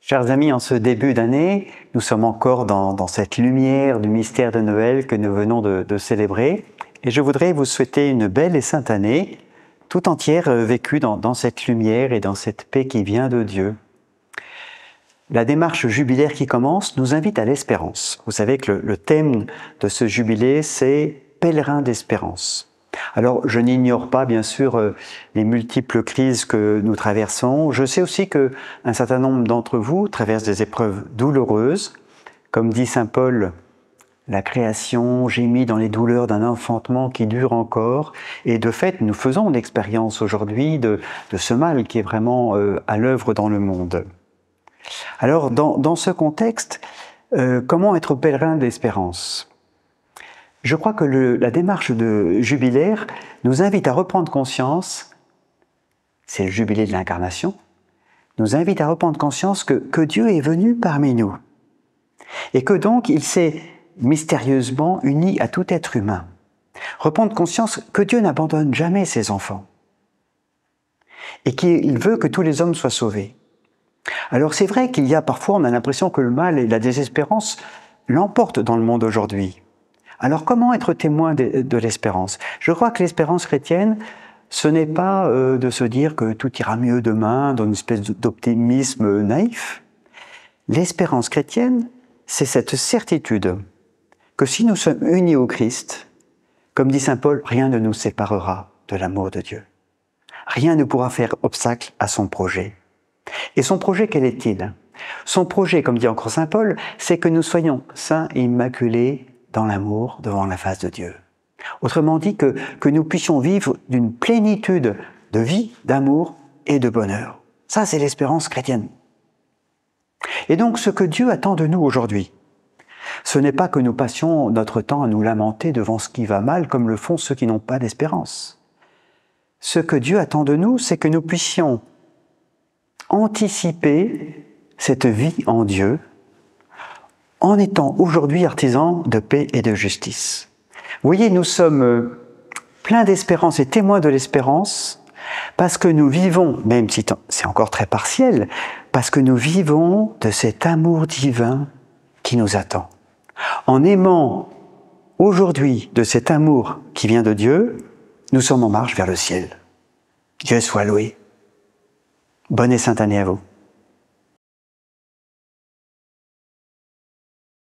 Chers amis, en ce début d'année, nous sommes encore dans cette lumière du mystère de Noël que nous venons de célébrer. Et je voudrais vous souhaiter une belle et sainte année, tout entière vécue dans cette lumière et dans cette paix qui vient de Dieu. La démarche jubilaire qui commence nous invite à l'espérance. Vous savez que le thème de ce jubilé, c'est « Pèlerin d'espérance ». Alors, je n'ignore pas, bien sûr, les multiples crises que nous traversons. Je sais aussi qu'un certain nombre d'entre vous traversent des épreuves douloureuses. Comme dit saint Paul, la création gémit dans les douleurs d'un enfantement qui dure encore. Et de fait, nous faisons l'expérience aujourd'hui de ce mal qui est vraiment à l'œuvre dans le monde. Alors, dans ce contexte, comment être pèlerin d'espérance ? Je crois que la démarche jubilaire nous invite à reprendre conscience, c'est le jubilé de l'incarnation, nous invite à reprendre conscience que Dieu est venu parmi nous et que donc il s'est mystérieusement uni à tout être humain. Reprendre conscience que Dieu n'abandonne jamais ses enfants et qu'il veut que tous les hommes soient sauvés. Alors c'est vrai qu'il y a parfois, on a l'impression que le mal et la désespérance l'emportent dans le monde aujourd'hui. Alors comment être témoin de l'espérance? Je crois que l'espérance chrétienne, ce n'est pas de se dire que tout ira mieux demain dans une espèce d'optimisme naïf. L'espérance chrétienne, c'est cette certitude que si nous sommes unis au Christ, comme dit saint Paul, rien ne nous séparera de l'amour de Dieu. Rien ne pourra faire obstacle à son projet. Et son projet, quel est-il? Son projet, comme dit encore saint Paul, c'est que nous soyons saints et immaculés dans l'amour devant la face de Dieu. Autrement dit, que nous puissions vivre d'une plénitude de vie, d'amour et de bonheur. Ça, c'est l'espérance chrétienne. Et donc, ce que Dieu attend de nous aujourd'hui, ce n'est pas que nous passions notre temps à nous lamenter devant ce qui va mal, comme le font ceux qui n'ont pas d'espérance. Ce que Dieu attend de nous, c'est que nous puissions anticiper cette vie en Dieu, en étant aujourd'hui artisans de paix et de justice. Vous voyez, nous sommes pleins d'espérance et témoins de l'espérance parce que nous vivons, même si c'est encore très partiel, parce que nous vivons de cet amour divin qui nous attend. En aimant aujourd'hui de cet amour qui vient de Dieu, nous sommes en marche vers le ciel. Dieu soit loué. Bonne et sainte année à vous.